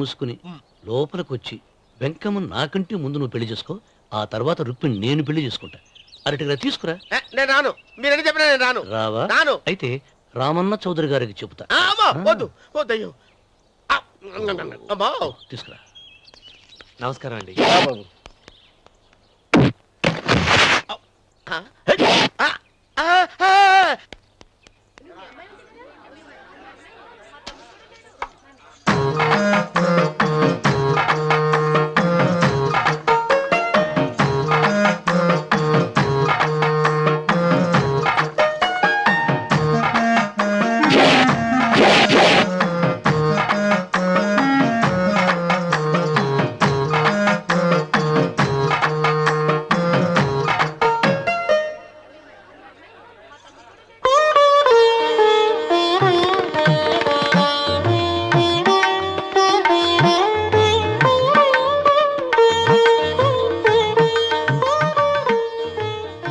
మూసుకుని లోపలికొచ్చి వెంకమ్మ నాకంటే ముందు నువ్వు పెళ్లి చేసుకో, ఆ తర్వాత రుక్మిణి నేను పెళ్లి చేసుకుంటా. అరటిగా తీసుకురా. నేను రాను, మీరని చెప్పినా నేను రాను. రావా? రాను. అయితే రామన్న చౌదరి గారికి చెబుతా. వద్దు వద్దయ్యో. తీసుకురా. నమస్కారం అండి.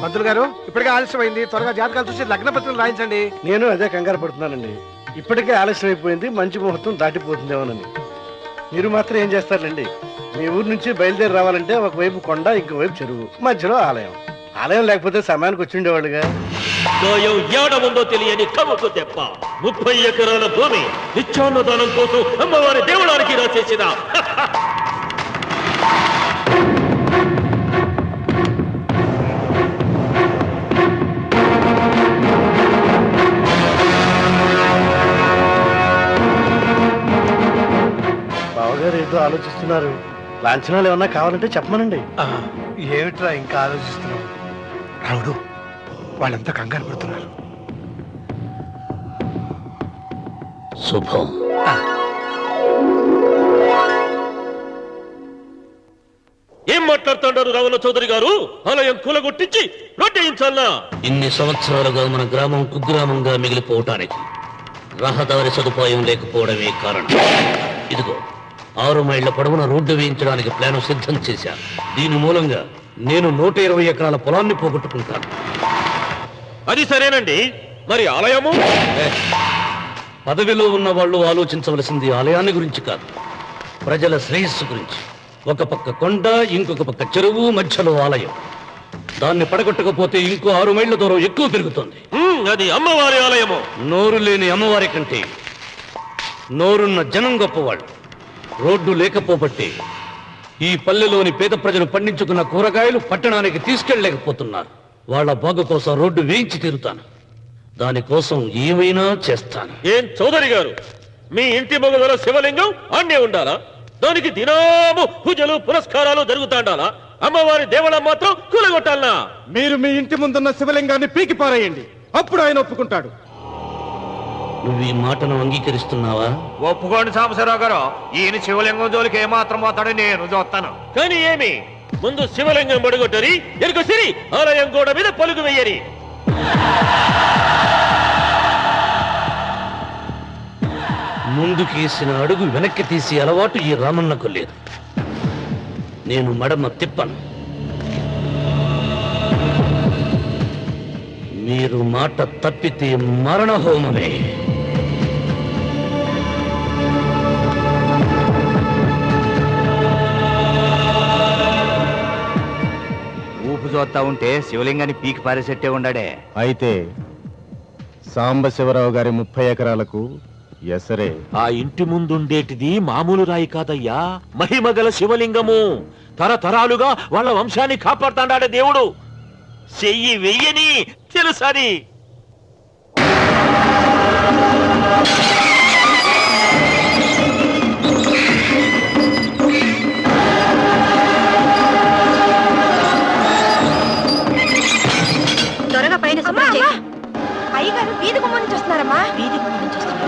పంతులు గారు, ఇప్పటికే ఆలస్యమైంది, త్వరగా జాతకాలు చూసి లగ్న పత్రికలు రాయించండి. నేను అదే కంగారు పడుతున్నానండి. ఇప్పటికే ఆలస్యం అయిపోయింది, మంచి ముహూర్తం దాటిపోతుందేమోనని. మీరు మాత్రం ఏం చేస్తారండి? మీ ఊరు నుంచి బయలుదేరి రావాలంటే ఒకవైపు కొండ, ఇంకోవైపు చెరువు, మధ్యలో ఆలయం. ఆలయం లేకపోతే సమయానికి వచ్చి ఉండేవాళ్ళుగా. ఏడముందో తెలియని కవకు తెప్ప 30 ఎకరాల భూమి నిత్యాన్నదానం కోసం అమ్మవారి దేవుడానికి రాసేసిన బావగారు ఏదో ఆలోచిస్తున్నారు. లాంఛనాలు ఏమన్నా కావాలంటే చెప్పమనండి. ఏమిట్రా ఇంకా ఆలోచిస్తున్నావు? రావుడు, వాళ్ళంతా కంగారు పడుతున్నారు. శుభం. ఏం మాట్లాడుతున్నారు రావణ చౌదరి గారు? ఆలయం కూలగొట్టించి రోడ్డేయించాలనా? ఇన్ని సంవత్సరాలుగా మన గ్రామం కుగ్రామంగా మిగిలిపోవటానికి రహదారి సదుపాయం లేకపోవడమే కారణం. ఇదిగో 6 మైళ్ళ పొడవున రోడ్డు వేయించడానికి ప్లాను సిద్ధం చేశాను. దీని మూలంగా నేను 120 ఎకరాల పొలాన్ని పోగొట్టుకుంటాను. అది సరేనండి, మరి ఆలయము? పదవిలో ఉన్న వాళ్ళు ఆలోచించవలసింది ఆలయాన్ని గురించి కాదు, ప్రజల శ్రేయస్సు గురించి. ఒక పక్క కొండ, ఇంకొక పక్క చెరువు, మధ్యలో ఆలయం. దాన్ని పడగొట్టకపోతే ఇంకో 6 మైళ్ళ దూరం ఎక్కువ పెరుగుతుంది. అది అమ్మవారి ఆలయము. నోరు లేని అమ్మవారి కంటే నోరున్న జనం గొప్పవాళ్ళు. రోడ్డు లేకపోబట్టి ఈ పల్లెలోని పేద ప్రజలు పండించుకున్న కూరగాయలు పట్టణానికి తీసుకెళ్లలేకపోతున్నారు. వాళ్ళ బాగు కోసం రోడ్డు వేయించి తీరుతాను. దానికోసం ఏమైనా చేస్తాను. ఏం చౌదరి గారు, మీ ఇంటి మొగల శివలింగం అన్నే ఉండాలా? దానికి దినాము పూజలు పురస్కారాలు జరుగుతాండాలా? అమ్మవారి దేవాలయం మాత్రం కూలగొట్టాలనా? మీరు మీ ఇంటి ముందున్న శివలింగాన్ని పీకి పారేయండి, అప్పుడు ఆయన ఒప్పుకుంటాడు. నువ్వు ఈ మాటను అంగీకరిస్తున్నావా? ఒప్పుకోండి సాంబశివరావు గారు. ఈయన శివలింగం జోలికి ఏమాత్రం పోతాడో నేను చూస్తాను. కానీ ఏమి, ముందు శివలింగం పడగొట్టరి, ఎరుక సిరి ఆలయం గోడ మీద పలుగు వెయ్యరి. ముందుకేసిన అడుగు వెనక్కి తీసి అలవాటు ఈ రామన్నకు లేదు. నేను మడమ తిప్పను. మీరు మాట తప్పితే మరణహోమమే. ఊపు చూస్తా ఉంటే శివలింగాన్ని పీకి పారేసెట్టే ఉండాడే. అయితే సాంబశివరావు గారి 30 ఎకరాలకు ఎసరే. ఆ ఇంటి ముందుండేటిది మామూలు రాయి కాదయ్యా, మహిమగల శివలింగము. తరతరాలుగా వాళ్ళ వంశాన్ని కాపాడుతాడాడే దేవుడు. చెయ్యి వెయ్యని తెలుసని. త్వరగా పైన అయ్యగారు వీధి గుమ్మ నుంచి వస్తున్నారమ్మా. వీధి గుమ్మ నుంచి వస్తున్నారు.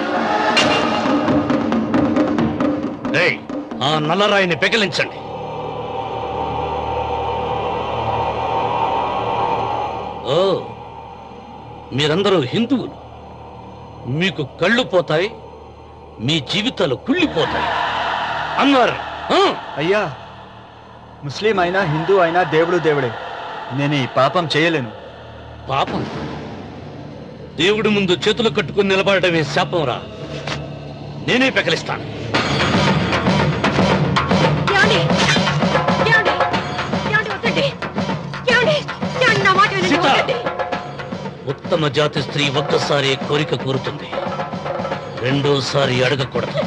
ఆ నల్లరాయిని పెకిలించండి. ఓ, మీరందరూ హిందువులు. మీకు కళ్ళు పోతాయి, మీ జీవితాలు కుళ్ళిపోతాయి అన్నారు. అయ్యా, ముస్లిం అయినా హిందూ అయినా దేవుడు దేవుడే. నేను ఈ పాపం చేయలేను. పాపం? దేవుడి ముందు చేతులు కట్టుకుని నిలబడటమే శాపం రా. నేనే పెకలిస్తాను. బ్రాహ్మణ జాతి స్త్రీ ఒక్కసారి కోరిక కోరుతుంది, రెండోసారి అడగకూడదు.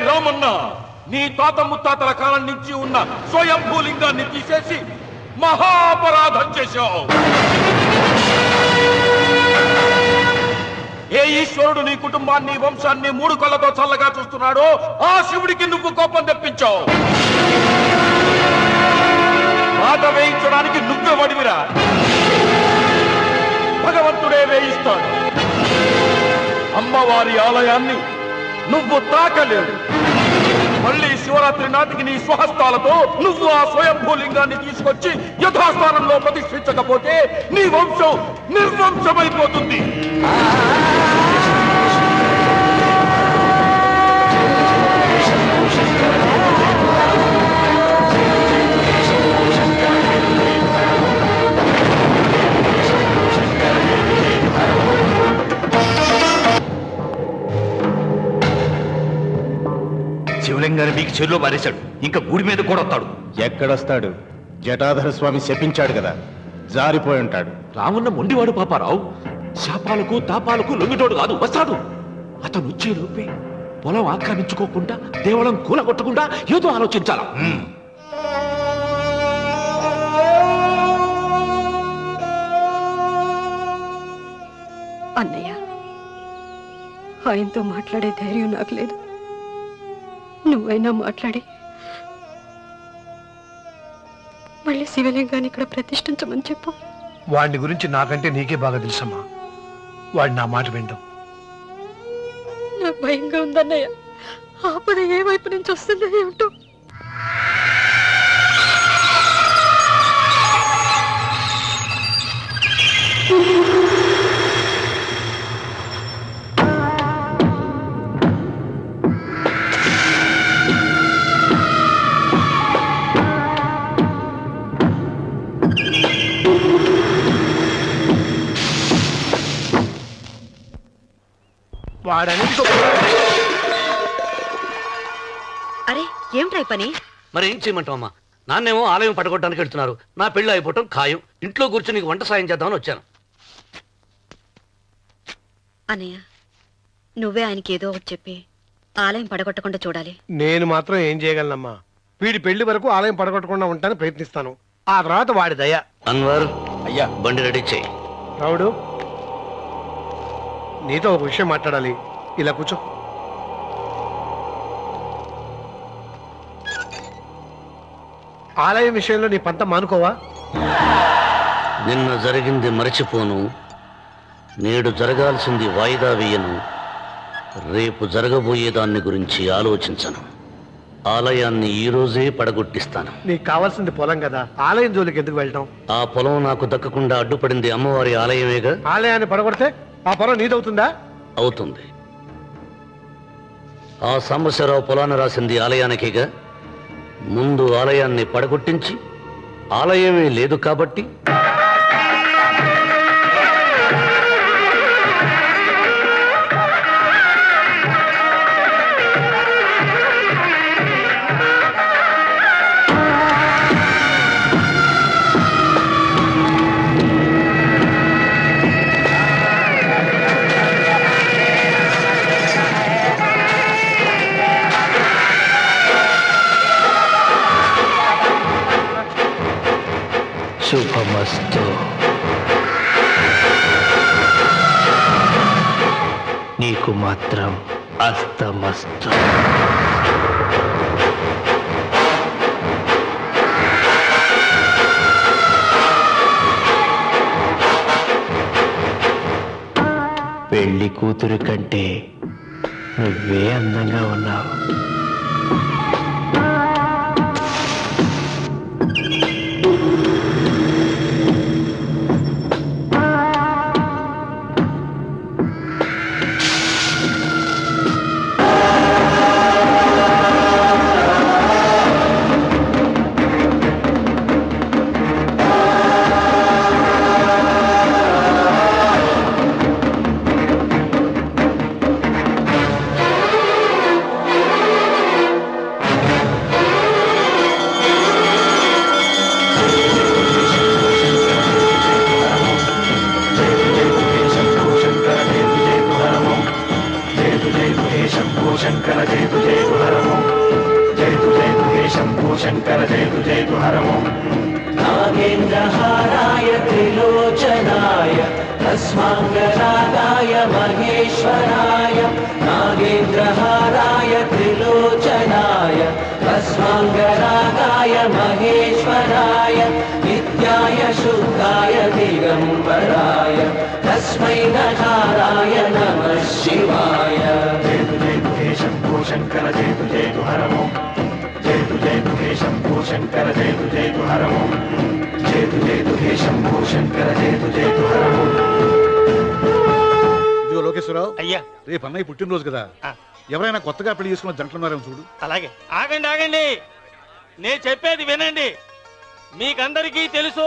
రామన్న, నీ తాత ముత్తాతల కాలం నుంచి ఉన్న స్వయంభూలింగాన్ని తీసేసి మహాపరాధం చేశావు. ఏ ఈశ్వరుడు నీ కుటుంబాన్ని వంశాన్ని 3 కళ్ళతో చల్లగా చూస్తున్నాడో ఆ శివుడికి నువ్వు కోపం తెప్పించావు. మాట వేయించడానికి నువ్వే వడివిరా, భగవంతుడే వేయిస్తాడు. అమ్మవారి ఆలయాన్ని నువ్వు తాకలేవు. మళ్ళీ శివరాత్రి నాటికి నీ స్వహస్తాలతో నువ్వు ఆ స్వయంభూలింగాన్ని తీసుకొచ్చి యథాస్థానంలో ప్రతిష్ఠించకపోతే నీ వంశం నిర్వంశమైపోతుంది. శివలింగాన్ని మీకు చెరులో పారేశాడు, ఇంకా గుడి మీద కూడా వస్తాడు. ఎక్కడొస్తాడు? జటాధర స్వామి శపించాడు కదా, జారిపోయి ఉంటాడు. రామున్న మొండివాడు పాపారావు, శాపాలకు తాపాలకు లొంగిటోడు కాదు, వస్తాడు. అతను వచ్చే లోపే పొలం ఆక్రమించుకోకుండా దేవళం కూలగొట్టకుండా ఏదో ఆలోచించాల. అన్నయ్య, ఆయనతో మాట్లాడే ధైర్యం నాకు లేదు. నువ్వైనా మాట్లాడి మళ్ళీ శివలింగాన్ని ఇక్కడ ప్రతిష్ఠించమని చెప్పు. వాడిని గురించి నాకంటే నీకే బాగా తెలుసమ్మా. వాడు నా మాట వింటాం. నాకు భయంగా ఉందన్నయ్య. ఆపద ఏ వైపు నుంచి వస్తుందో ఏమిటో. వాడని అరే ఏమిట్రా ఈ పని? మరి ఏం చేయమంటావమ్మా? నాన్నేమో ఆలయం పడగొట్టడానికి వెళ్తున్నారు. నా పెళ్లి అయిపోవటం ఖాయం. ఇంట్లో కూర్చొని నీకు వంట సాయం చేద్దామని వచ్చాను. అన్నయ్య నువ్వే ఆయనకి ఏదో ఒకటి చెప్పి ఆలయం పడగొట్టకుండా చూడాలి. నేను మాత్రం ఏం చేయగలనమ్మా? వీడి పెళ్లి వరకు ఆలయం పడగొట్టకుండా ఉంటాను ప్రయత్నిస్తాను. ఆ తర్వాత వాడి దయ. అన్వర్, అయ్యా. బండి రెడీ చేయి. రావుడు, నీతో ఒక విషయం మాట్లాడాలి. ఇలా కూర్చో. ఆలయం విషయంలో నీ పంత మానుకోవా? నిన్న జరిగింది మరచిపోను, నేడు జరగాల్సింది వాయిదా వేయను, రేపు జరగబోయేదాన్ని గురించి ఆలోచించను. ఆలయాన్ని ఈ రోజే పడగొట్టిస్తాను. నీకు కావాల్సింది పొలం కదా, ఆలయం జోలికి ఎందుకు వెళ్ళటం? ఆ పొలం నాకు దక్కకుండా అడ్డుపడింది అమ్మవారి ఆలయమేగా. ఆలయాన్ని పడగొడితే ఆ పొలం నీదవుతుందా? అవుతుంది. ఆ సాంబశివరావు పొలాన్ని రాసింది ఆలయానికేగా. ముందు ఆలయాన్ని పడగొట్టించి ఆలయమే లేదు కాబట్టి శుభమస్తు. నీకు మాత్రం అస్తమస్తు. పెళ్లి కూతురు కంటే నువ్వే అందంగా ఉన్నావు. నాగేంద్రహారాయ త్రిలోచనాయ తస్మాంగరాగాయ మహేశ్వరాయ. నాగేంద్రహారాయ త్రిలోచనాయ తస్మాంగరాగాయ మహేశ్వరాయ. నిత్యాయ శుద్ధాయ దిగంబరాయ తస్మై నకారాయ నమః శివాయ. శంభో శంకర జయ జయ హరమో. జయ జయ హే శంభో శంకర జయ జయ హరమో. జయ జయ హే శంభో శంకర జయ జయ హరమో. ఇదిగో లోకేశ్వరరావు, అయ్యా, రేపు అన్నయ్య పుట్టినరోజు కదా, ఎవరైనా కొత్తగా పెళ్లి చేసుకున్న జంటలున్నారేమో చూడు. అలాగే. ఆగండి, నేను చెప్పేది వినండి. మీకందరికీ తెలుసు,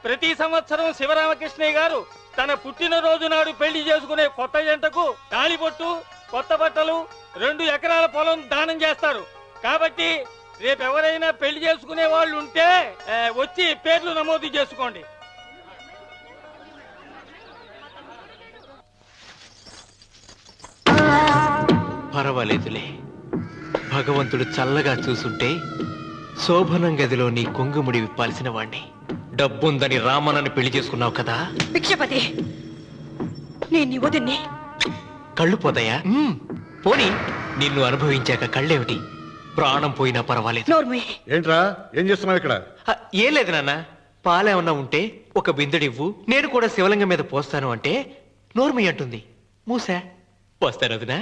ప్రతి సంవత్సరం శివరామకృష్ణయ్య గారు తన పుట్టినరోజు నాడు పెళ్లి చేసుకునే కొత్త జంటకు తాళిబొట్టు, కొత్త బట్టలు, 2 ఎకరాల పొలం దానం చేస్తారు. కాబట్టి రేపు ఎవరైనా పెళ్లి చేసుకునే వాళ్ళు ఉంటే వచ్చి పేర్లు నమోదు చేసుకోండి. పర్వాలేదులే, భగవంతుడు చల్లగా చూసుంటే శోభనం గదిలో నీ కొంగుముడి విప్పాల్సిన వాణ్ణి. డబ్బుందని రామనని పెళ్లి చేసుకున్నావు కదా. భిక్షపతి, నేను నీ వదిన్ని. కళ్ళు పోతాయా పోనీ నిన్ను అనుభవించాక కళ్ళేమిటి ప్రాణం పోయినా పర్వాలేదు. నోర్మి, ఏంట్రా ఏం చేస్తున్నావు ఇక్కడ? ఏం లేదు నాన్న, పాలేమన్నా ఉంటే ఒక బిందెడివ్వు, నేను కూడా శివలింగం మీద పోస్తాను అంటే నోర్మి అంటుంది. మూసా పోస్తాను వదినా.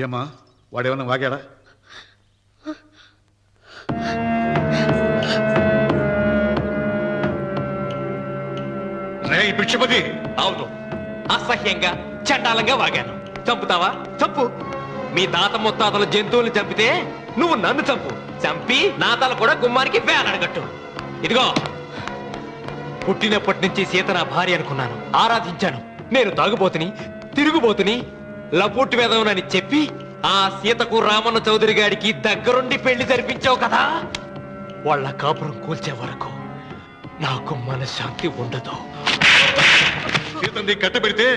ఏమా వాడేమన్నా వాగాడా? రే భిక్షపతి! అవును, అసహ్యంగా చండాలంగా వాగాను. చంపుతావా? చంపు. మీ తాత ముత్తాతలు జంతువులు చంపితే నువ్వు నన్ను చంపు. చంపి నా తల కూడా గుమ్మానికి వేలాడగట్టు. ఇదిగో, పుట్టినప్పటి నుంచి సీత నా భార్య అనుకున్నాను, ఆరాధించాను. నేను తాగుబోతుని, తిరుగుబోతుని, లపుట్టు వేదవునని చెప్పి ఆ సీతకు రామన్న చౌదరి గారికి దగ్గరుండి పెళ్లి జరిపించావు కదా. వాళ్ళ కాపురం కూల్చే వరకు నాకు మనశ్శాంతి ఉండదు. సీతని కట్టబెడితే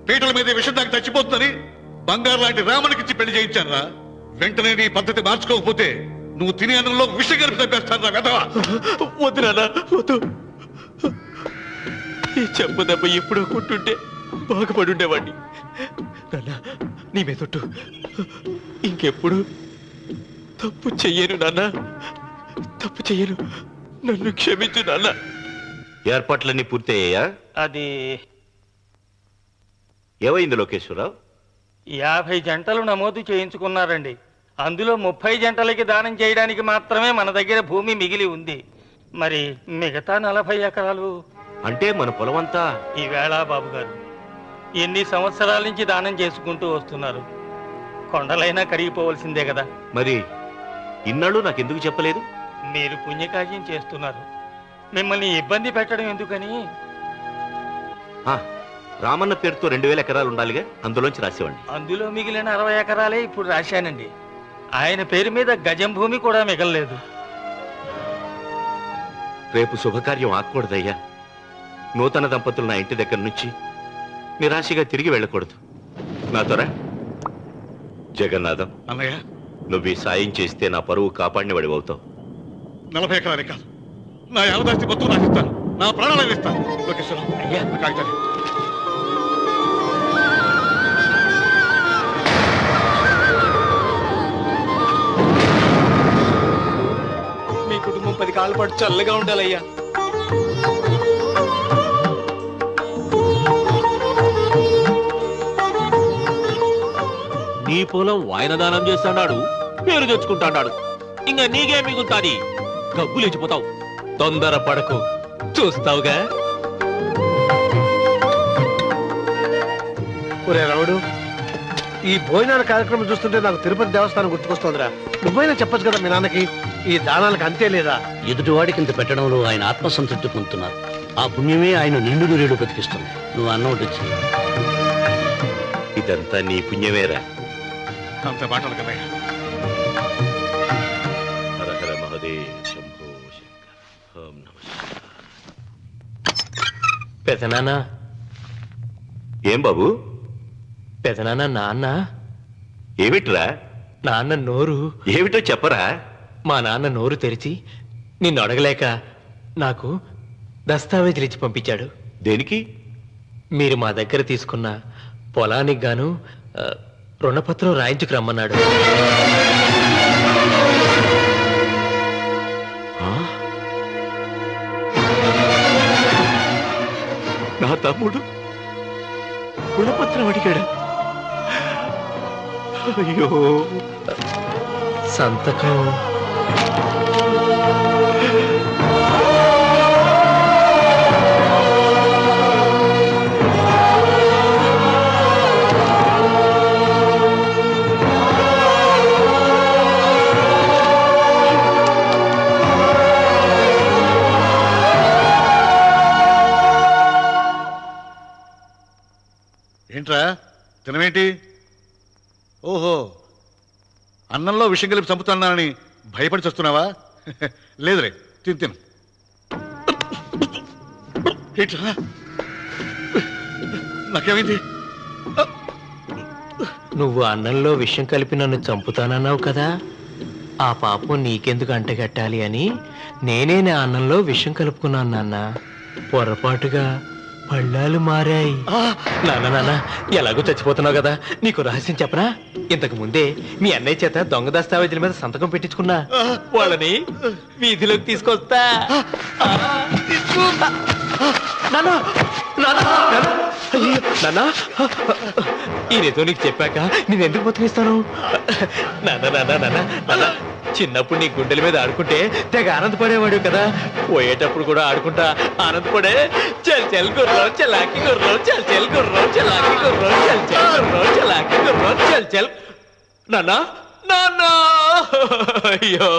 పీటల మీద విషం దాకా చచ్చిపోతుందని బంగారు లాంటి రామునికిచ్చి పెళ్లి చేయించారా? వెంటనే నీ పద్ధతి మార్చుకోకపోతే నువ్వు తినే అన్నంలో విషం కలిపి తప్పేస్తారా వెధవా? వద్దు నాన్న, వద్దు. ఈ చెప్పు దెబ్బ ఎప్పుడో కొట్టుంటే బాగుపడి ఉండేవాడిని. నాన్న, నీ మీదొట్టు ఇంకెప్పుడు తప్పు చెయ్యను నాన్న, తప్పు చెయ్యను. నన్ను క్షమించు నాన్న. ఏర్పాట్లన్నీ పూర్తయ్యాయా? అది ఏమైంది లోకేశ్వరరావు? 50 జంటలు నమోదు చేయించుకున్నారండి. అందులో 30 జంటలకి దానం చేయడానికి మాత్రమే మన దగ్గర భూమి మిగిలి ఉంది. మరి మిగతా 40 ఎకరాలు అంటే మన పొలమంతా ఈవేళ బాబు గారు ఎన్ని సంవత్సరాల నుంచి దానం చేసుకుంటూ వస్తున్నారు. కొండలైనా కరిగిపోవలసిందే కదా. మరి ఇన్నాళ్ళు నాకెందుకు చెప్పలేదు? మీరు పుణ్యకార్యం చేస్తున్నారు, మిమ్మల్ని ఇబ్బంది పెట్టడం ఎందుకని. రామన్న పేరుతో 2000 ఎకరాలు ఉండాలిగా, అందులోంచి రాసేవాడిని. అందులో మిగిలిన 60 ఎకరాలే ఇప్పుడు రాశానండి. ఆయన పేరు మీద గజం భూమి కూడా మిగలలేదు. రేపు శుభకార్యం ఆకూడదయ్యా. నూతన దంపతులు నా ఇంటి దగ్గర నుంచి నిరాశగా తిరిగి వెళ్ళకూడదు. నాతోరా జగన్నాథం. అన్నయ్య, నువ్వు ఈ సాయం చేస్తే నా పరువు కాపాడిన వాడివవుతావు. 40 ఎకరాలే కాదు, నా యావదాస్తి మొత్తం నాకు ఇస్తాను, నా ప్రాణాలను ఇస్తాను. లోకేశ్వరరావు, అయ్యా, కాగితాలు. మీ కుటుంబం 10 కాళ్ళ పాటు చల్లగా ఉండాలయ్యా. నీ పొలం వాయన దానం చేస్తాడు, పేరు తెచ్చుకుంటాడు. ఇంకా నీకే మిగులుతాది, గబ్బు లేచిపోతావు. తొందర పడకు, చూస్తావుగా. ఒరే రావుడు, ఈ భోజనాల కార్యక్రమం చూస్తుంటే నాకు తిరుపతి దేవస్థానం గుర్తుకొస్తోందిరా. నువ్వైనా చెప్పచ్చు కదా మీ నాన్నకి, ఈ దానాలకు అంతే లేదా? ఎదుటివాడికి ఇంత పెట్టడంలో ఆయన ఆత్మసంతృప్తి పొందుతున్నారు. ఆ పుణ్యమే ఆయన నిండు నూరేడు బతికిస్తుంది. నువ్వు అన్నం వడ్డించి. ఇదంతా నీ పుణ్యమేరా. అంత మాటలు కదయ్యా. హర హర మహదేవ్ శంభో శంకర. ఓం నమః శివాయ. పెదనాన్న, ఏం బాబు? పెదనాన్న, నాన్న. ఏమిట్రా? నాన్న నోరు. ఏమిటో చెప్పరా? మా నాన్న నోరు తెరిచి నిన్ను అడగలేక నాకు దస్తావేజీలు ఇచ్చి పంపించాడు. దేనికి? మీరు మా దగ్గర తీసుకున్న పొలానికి గాను రుణపత్రం రాయించుకు రమ్మన్నాడు. నా తమ్ముడు రుణపత్రం అడిగాడు. అయ్యో, సంతకం ఏంట్రా తినవేంటి? ఓహో, అన్నంలో విషం కలిపి చంపుతున్నానని భయపడి చస్తున్నావా? లేదురే, తిను. ఏంట్రా, నాకేమైంది? నువ్వు అన్నంలో విషం కలిపి నన్ను చంపుతానన్నావు కదా, ఆ పాపం నీకెందుకు అంటగట్టాలి అని నేనే నా అన్నంలో విషం కలుపుకున్నాను నాన్న. పొరపాటుగా పళ్ళాలు మారాయి నాన్న నాన్న ఎలాగో చచ్చిపోతున్నావు కదా నీకు రహస్యం చెప్పనా ఇంతకు ముందే మీ అన్నయ్య చేత దొంగ దస్తావేజీల మీద సంతకం పెట్టించుకున్నా వాళ్ళని వీధిలోకి తీసుకొస్తా నాన్న నాన్న నాన్న అయ్యో, నాన్న ఈయనతో నీకు చెప్పాక నేను ఎందుకు బతికిస్తాను నాన్న నాన్న నాన్న నాన్న చిన్నప్పుడు నీ గుండెల మీద ఆడుకుంటే తెగ ఆనందపడేవాడు కదా పోయేటప్పుడు కూడా ఆడుకుంటా ఆనందపడే చల్ చల్ గుర్రం చలాకి గుర్రం చల్ చల్ గుర్రం చలాకి గుర్రం చల్ చల్ గుర్రం చలాకి గుర్రం చల్ చల్ నాన్న నాన్న అయ్యో